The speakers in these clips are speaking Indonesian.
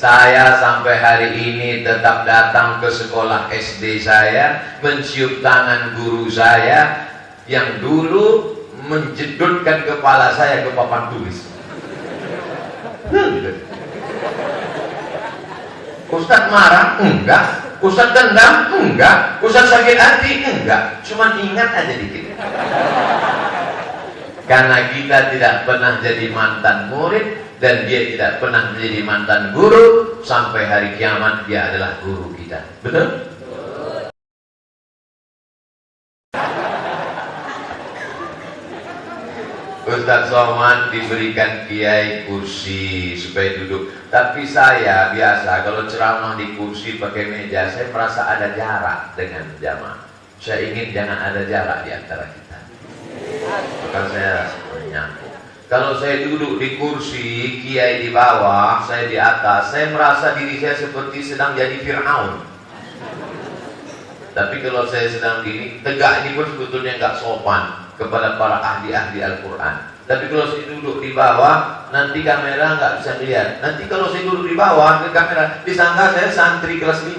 Saya sampai hari ini tetap datang ke sekolah SD saya, mencium tangan guru saya yang dulu menjedutkan kepala saya ke papan tulis. Ustadz marah? Enggak. Ustadz dendam? Enggak. Ustadz sakit hati? Enggak. Cuman ingat aja dikit. Karena kita tidak pernah jadi mantan murid dan dia tidak pernah menjadi mantan guru, sampai hari kiamat dia adalah guru kita. Betul? Ustadz Somad diberikan kiai kursi supaya duduk, tapi saya biasa kalau ceramah di kursi pakai meja, saya merasa ada jarak dengan jamaah. Saya ingin jangan ada jarak di antara kita, maka saya rasa menyambung. Kalau saya duduk di kursi, kiai di bawah, saya di atas, saya merasa diri saya seperti sedang jadi Fir'aun. Tapi kalau saya sedang gini, tegak ini pun sebetulnya nggak sopan kepada para ahli-ahli Al-Quran. Tapi kalau saya duduk di bawah, nanti kamera nggak bisa lihat. Nanti kalau saya duduk di bawah, ke kamera disangka saya santri kelas 5.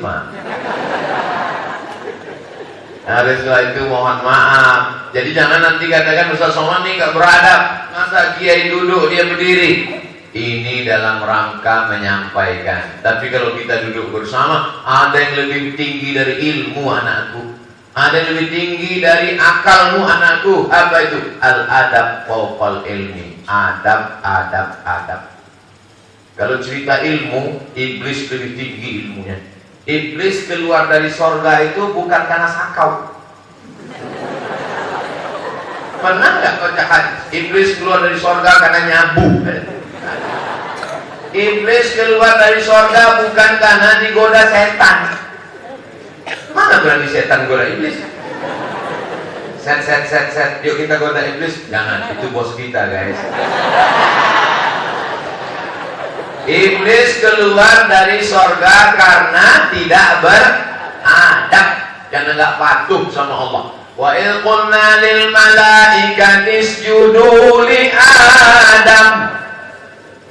Nah, setelah itu mohon maaf. Jadi jangan nanti katakan Ustaz Somad nih nggak beradab. Masa kiai duduk dia berdiri? Ini dalam rangka menyampaikan. Tapi kalau kita duduk bersama, ada yang lebih tinggi dari ilmu anakku, ada yang lebih tinggi dari akalmu anakku. Apa itu? Al-adab fawqal ilmi. Adab, adab, adab. Kalau cerita ilmu, iblis lebih tinggi ilmunya. Iblis keluar dari sorga itu bukan karena sakau. Pernah nggak kau cakap iblis keluar dari sorga karena nyabu? Iblis keluar dari sorga bukan karena digoda setan. Mana berani setan goda iblis? Set, yuk kita goda iblis. Jangan, itu bos kita guys. Iblis keluar dari sorga karena tidak beradab, karena nggak patuh sama Allah. Wa il qulna lil malaikati isjudu li Adam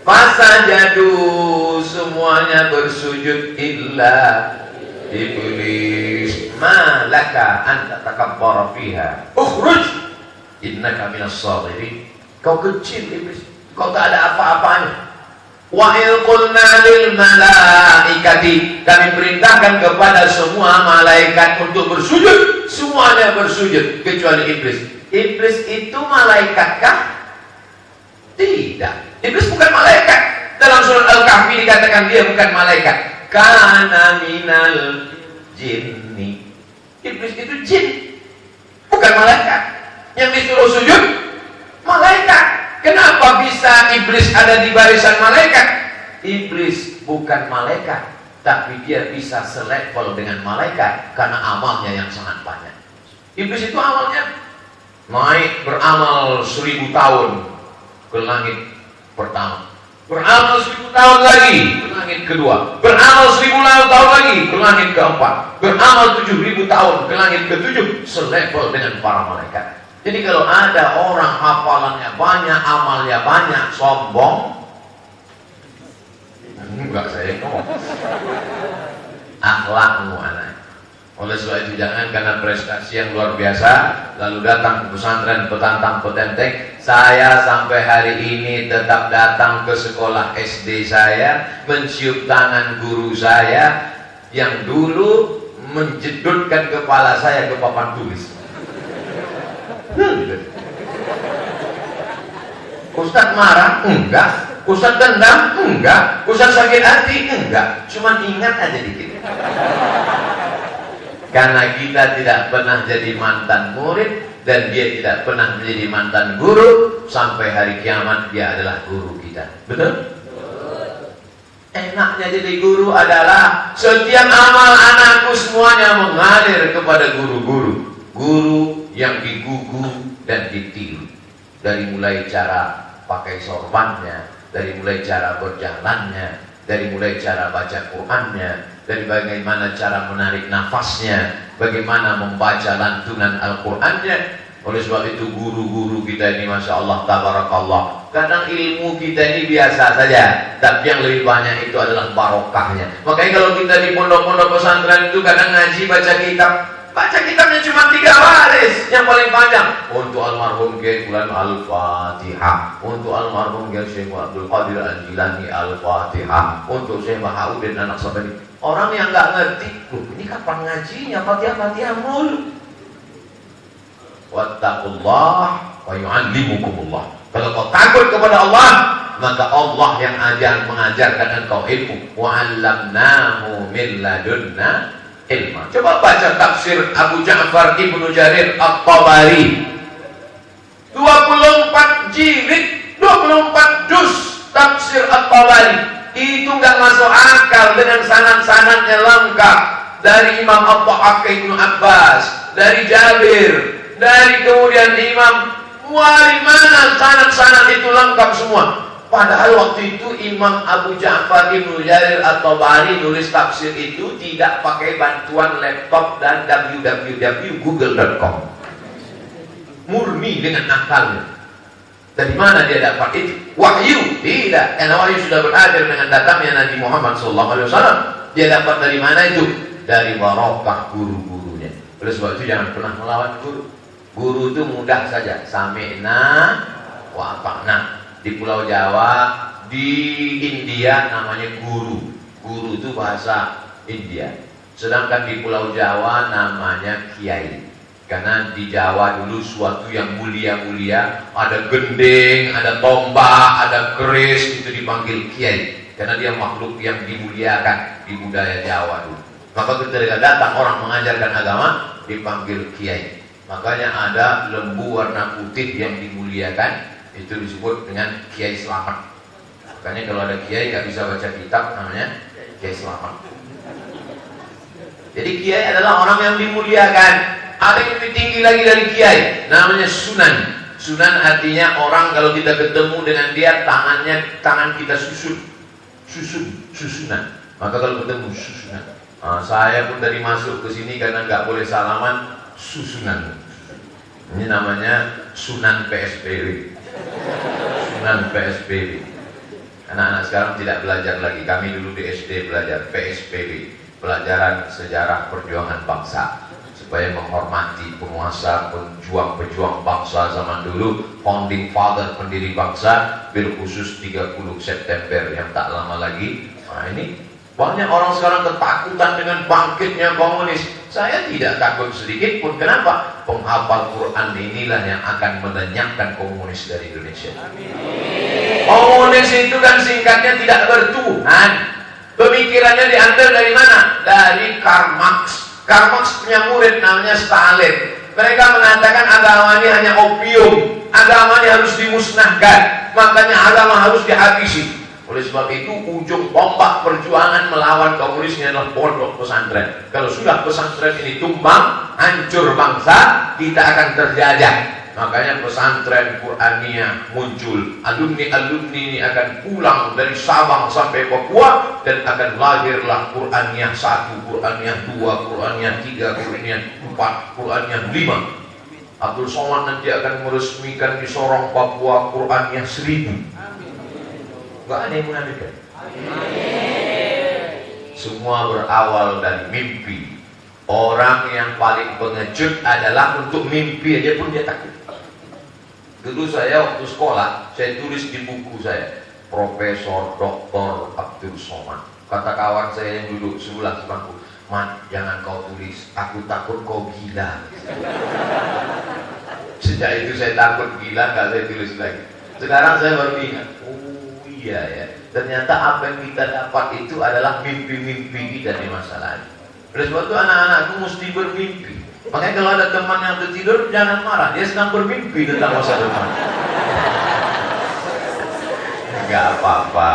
fasajadu, semuanya bersujud illa iblis. Ma laka an tatakabbara fiha ukhruj innaka minas sagirin. Kau kecil iblis, kau tak ada apa-apanya. Wa il qulna lil malaikati, kami perintahkan kepada semua malaikat untuk bersujud, semuanya bersujud kecuali iblis. Iblis itu malaikatkah? Tidak. Iblis bukan malaikat. Dalam surat Al-Kahfi dikatakan dia bukan malaikat. Kana minal jinni. Iblis itu jin, bukan malaikat. Yang disuruh sujud malaikat. Kenapa bisa iblis ada di barisan malaikat? Iblis bukan malaikat, tapi dia bisa selevel dengan malaikat karena amalnya yang sangat banyak. Iblis itu awalnya naik beramal 1000 tahun ke langit pertama, beramal 1000 tahun lagi ke langit kedua, beramal 1000 tahun lagi ke langit keempat, beramal 7000 tahun ke langit ketujuh, selevel dengan para malaikat. Jadi kalau ada orang hafalannya banyak, amalnya banyak, sombong, enggak saya ngomong, akhlakmu anak. Oleh sebab itu jangan karena prestasi yang luar biasa lalu datang ke pesantren petantang petenteng. Saya sampai hari ini tetap datang ke sekolah SD saya, mencium tangan guru saya yang dulu menjedutkan kepala saya ke papan tulis. Ustadz marah? Enggak. Ustadz dendam? Enggak. Ustadz sakit hati? Enggak. Cuman ingat aja dikit. Karena kita tidak pernah jadi mantan murid dan dia tidak pernah menjadi mantan guru, sampai hari kiamat dia adalah guru kita. Betul? Enaknya jadi guru adalah setiap amal anakku semuanya mengalir kepada guru-guru. Guru yang digugu dan ditiru, dari mulai cara pakai sorbannya, dari mulai cara berjalannya, dari mulai cara baca Qur'annya, dari bagaimana cara menarik nafasnya, bagaimana membaca lantunan Al-Qur'annya, Oleh sebab itu guru-guru kita ini Masya Allah tabarakallah, kadang ilmu kita ini biasa saja, tapi yang lebih banyak itu adalah barokahnya. Makanya kalau kita di pondok-pondok pesantren itu kadang ngaji baca kitabnya cuma 3 baris yang paling panjang. Untuk almarhum Kiai Fulan Al-Fatihah, untuk almarhum Kiai Syekh Abdul Qadir Al-Jilani Al-Fatihah, untuk Syekh Bahauddin anak Sabani. Orang yang nggak ngerti, ini kapan ngajinya? Fatihah mulu. Wattaqullah wa yu'allimukumullah. Kalau kau takut kepada Allah, maka Allah yang mengajarkan engkau ilmu. Wa 'allamnahu min ladunna ilma. Coba baca tafsir Abu Ja'far Ibnu Jarir At-Tabari. 24 jilid, 24 juz tafsir At-Tabari. Itu nggak masuk akal dengan sanad-sanadnya lengkap dari Imam At-Tahaq Ibnu Abbas, dari Jabir, dari kemudian Imam, dari mana sanad-sanad itu lengkap semua. Padahal waktu itu Imam Abu Ja'far Ibnu Jarir At-Tabari nulis tafsir itu tidak pakai bantuan laptop dan www.google.com. Murni dengan akalnya. Dari mana dia dapat itu? Wahyu? Tidak. Karena wahyu sudah berakhir dengan datangnya Nabi Muhammad SAW. Dia dapat dari mana itu? Dari barokah guru-gurunya. Oleh sebab itu jangan pernah melawan guru. Guru itu mudah saja. Sami'na wa ata'na. Di Pulau Jawa, di India namanya guru. Guru itu bahasa India. Sedangkan di Pulau Jawa namanya kiai. Karena di Jawa dulu suatu yang mulia-mulia, ada gending, ada tombak, ada keris, itu dipanggil kiai. Karena dia makhluk yang dimuliakan di budaya Jawa dulu. Maka ketika datang orang mengajarkan agama, dipanggil kiai. Makanya ada lembu warna putih yang dimuliakan, itu disebut dengan Kiai Selamat. Makanya kalau ada kiai nggak bisa baca kitab, namanya Kiai Selamat. Jadi kiai adalah orang yang dimuliakan. Ada yang lebih tinggi lagi dari kiai, namanya sunan. Sunan artinya orang kalau kita ketemu dengan dia, tangan kita susunan. Maka kalau ketemu susunan. Saya pun tadi masuk ke sini karena nggak boleh salaman, susunan. Ini namanya Sunan PSBB. Sunan PSBB. Anak-anak sekarang tidak belajar lagi. Kami dulu di SD belajar PSBB, pelajaran sejarah perjuangan bangsa, supaya menghormati penguasa, pejuang bangsa zaman dulu, founding father, pendiri bangsa, bil khusus 30 September yang tak lama lagi. Nah ini banyak orang sekarang ketakutan dengan bangkitnya komunis. Saya tidak takut sedikit pun. Kenapa? Penghafal Quran inilah yang akan melenyapkan komunis dari Indonesia. Amin. Komunis itu kan singkatnya tidak bertuhan. Pemikirannya diambil dari mana? Dari Karl Marx. Karl Marx punya murid namanya Stalin. Mereka mengatakan agama ini hanya opium, agama ini harus dimusnahkan, makanya agama harus dihabisi. Oleh sebab itu ujung tombak perjuangan melawan komunisnya adalah pondok pesantren. Kalau sudah pesantren ini tumbang, hancur bangsa, kita akan terjajah. Makanya pesantren Qur'aniyah muncul. Alumni-alumni ini akan pulang dari Sabang sampai Papua, dan akan lahirlah Qur'aniyah 1, Qur'aniyah 2, Qur'aniyah 3, Qur'aniyah 4, Qur'aniyah 5. Abdul Somad nanti akan meresmikan di Sorong Papua Qur'aniyah 1000. Gak ada yang mengadakan. Semua berawal dari mimpi. Orang yang paling pengecut adalah untuk mimpi aja pun dia takut. Dulu saya waktu sekolah, saya tulis di buku saya, Profesor Dr. Abdul Somad. Kata kawan saya yang duduk sebelah sebangku, "Man, jangan kau tulis, aku takut kau gila." Sejak itu saya takut gila, gak saya tulis lagi. Sekarang saya baru ingat, iya ya, ternyata apa yang kita dapat itu adalah mimpi-mimpi kita di masa lalu. Oleh sebab itu anak-anakku mesti bermimpi. Makanya kalau ada teman yang tertidur, jangan marah, dia sedang bermimpi tentang masa depan. Enggak apa-apa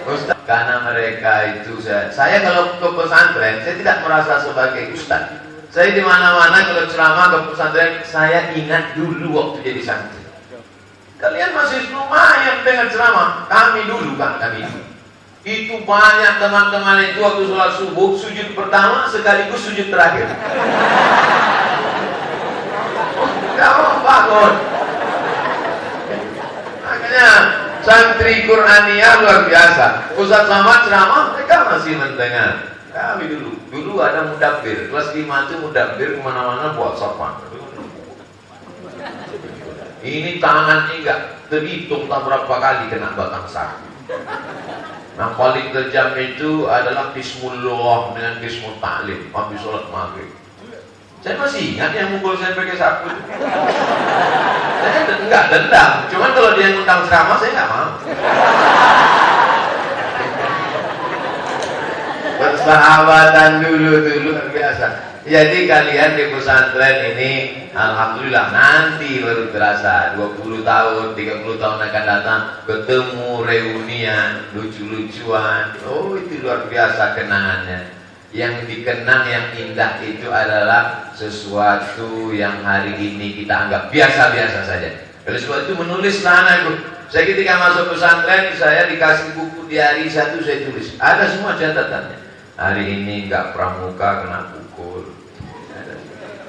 Ustaz, karena mereka itu saya kalau ke pesantren, saya tidak merasa sebagai ustaz. Saya di mana-mana kalau ceramah ke pesantren, saya ingat dulu waktu jadi santri. Kalian masih lumayan dengan ceramah. Kami dulu kan, itu banyak teman-teman itu waktu sholat subuh, sujud pertama sekaligus sujud terakhir. Gak apa tahun. Makanya santri Qur'aniyah luar biasa. Ustaz Samad ceramah, mereka masih mendengar. Kami dulu ada mudabbir, kelas 5 itu mudabbir kemana-mana buat sopan. Ini tangan ini enggak terhitung tak berapa kali kena batang sagu. Nah paling kejam itu adalah Bismillah dengan Bismul Ta'lim habis sholat maghrib. Saya masih ingat yang mukul saya pakai sapu. Saya enggak dendam, cuman kalau dia ngundang ceramah saya enggak mau. Persahabatan dulu luar biasa. Jadi kalian di pesantren ini alhamdulillah nanti baru terasa 20 tahun, 30 tahun akan datang ketemu reunian, lucu-lucuan. Oh itu luar biasa kenangannya. Yang dikenang yang indah itu adalah sesuatu yang hari ini kita anggap biasa-biasa saja. Oleh sebab itu menulislah anakku. Saya ketika masuk pesantren saya dikasih buku diari satu saya tulis. Ada semua catatannya. Hari ini enggak pramuka kena pukul.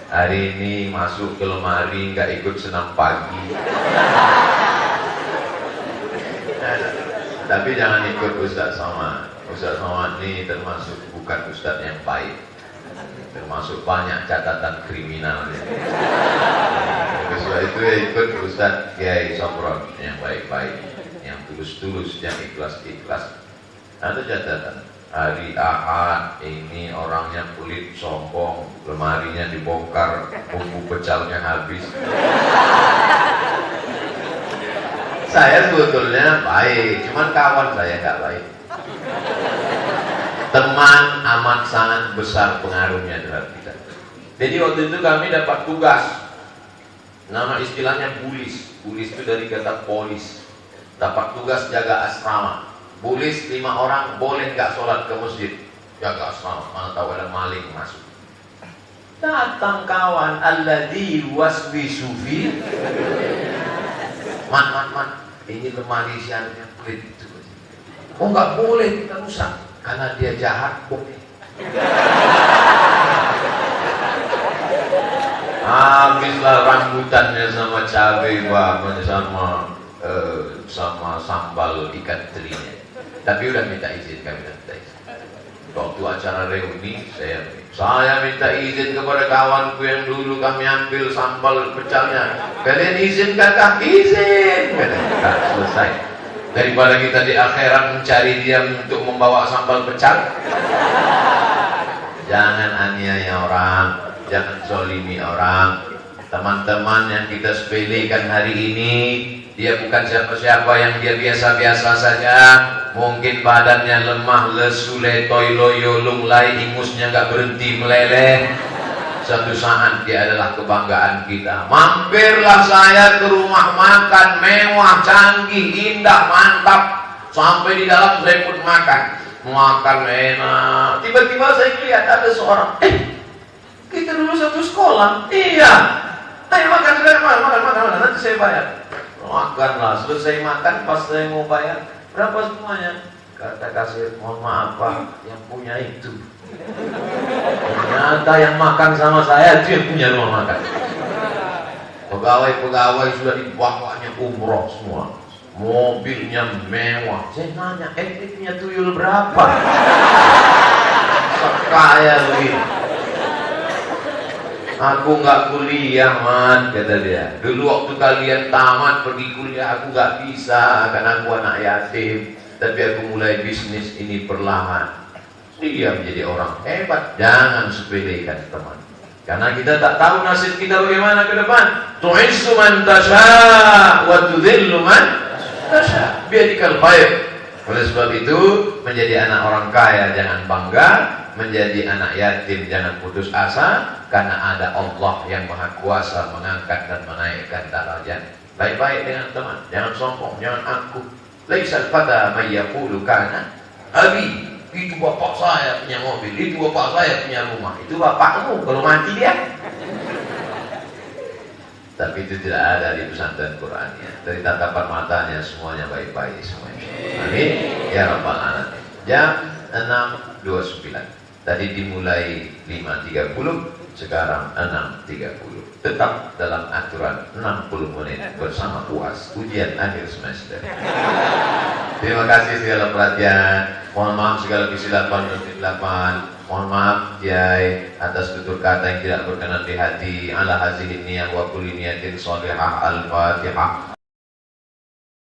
Hari ini masuk ke lemari enggak ikut senam pagi. Tapi jangan ikut Ustaz Somad. Ustaz Somad ini termasuk bukan Ustaz yang baik. Termasuk banyak catatan kriminalnya. Sebab itu ya ikut Ustaz Kiai Somron yang baik-baik, yang tulus-tulus, yang ikhlas-ikhlas. Ada catatan. Hari Ahad ini orangnya pelit, sombong, lemarinya dibongkar, bumbu pecalnya habis. Saya sebetulnya baik, cuman kawan saya nggak baik. Teman amat sangat besar pengaruhnya terhadap kita. Jadi waktu itu kami dapat tugas, nama istilahnya bulis. Bulis itu dari kata polis. Dapat tugas jaga asrama. Bulis 5 orang boleh nggak sholat ke masjid, jaga asrama, mana tahu ada maling masuk. Datang kawan alladzi waswisu fi man ini lemari siarnya pelit itu. Oh nggak boleh kita rusak karena dia jahat boleh. Habislah rambutannya sama cabai bawang sama sambal ikan terinya. Tapi udah minta izin, kami minta izin. Waktu acara reuni saya minta izin kepada kawanku yang dulu kami ambil sambal pecalnya. Kalian izin kakak? Izin. Nah, selesai. Daripada kita di akhirat mencari dia untuk membawa sambal pecal. Jangan aniaya orang, jangan zolimi orang. Teman-teman yang kita sepelekan hari ini, dia bukan siapa-siapa, yang dia biasa-biasa saja. Mungkin badannya lemah, lesu, letoy, loyo, lunglai, ingusnya nggak berhenti meleleh. Suatu saat dia adalah kebanggaan kita. Mampirlah saya ke rumah makan mewah, canggih, indah, mantap. Sampai di dalam saya pun makan. Makan enak. Tiba-tiba saya lihat ada seorang, kita dulu satu sekolah. Iya. Ayo makan, makan. Nanti saya bayar. Makanlah. Selesai makan, pas saya mau bayar, berapa semuanya? Kata kasir, mohon maaf Pak, yang punya itu. Ternyata yang makan sama saya itu yang punya rumah makan. Pegawai-pegawai sudah dibawanya umroh semua. Mobilnya mewah. Saya nanya, ini punya tuyul berapa? Kaya begini. Aku nggak kuliah man, kata dia. Dulu waktu kalian tamat pergi kuliah aku nggak bisa karena aku anak yatim. Tapi aku mulai bisnis ini perlahan. Dia menjadi orang hebat. Jangan sepelekan teman. Karena kita tak tahu nasib kita bagaimana ke depan. Tu'izzu man tasha' wa tudhillu man tasha' biyadikal khair. Oleh sebab itu, menjadi anak orang kaya jangan bangga, menjadi anak yatim jangan putus asa, karena ada Allah yang Maha Kuasa mengangkat dan menaikkan derajat. Baik-baik dengan teman, jangan sombong, jangan angkuh. Laisal fata may yaqulu kana abi. Itu bapak saya punya mobil, itu bapak saya punya rumah. Itu bapakmu kalau mati dia. Tapi itu tidak ada di pesantren Qur'annya. Dari tatapan matanya semuanya baik-baik semuanya. Amin ya rabbal alamin. Jam 6.29. Tadi dimulai 5.30 sekarang 6.30. Tetap dalam aturan 60 menit bersama UAS, ujian akhir semester. Terima kasih segala perhatian. Mohon maaf segala kesilapan dan kesilapan. Mohon maaf Kiai atas tutur kata yang tidak berkenan di hati. Ala hazihin niyah wa kulli niyatin sholihah. Al-Fatihah.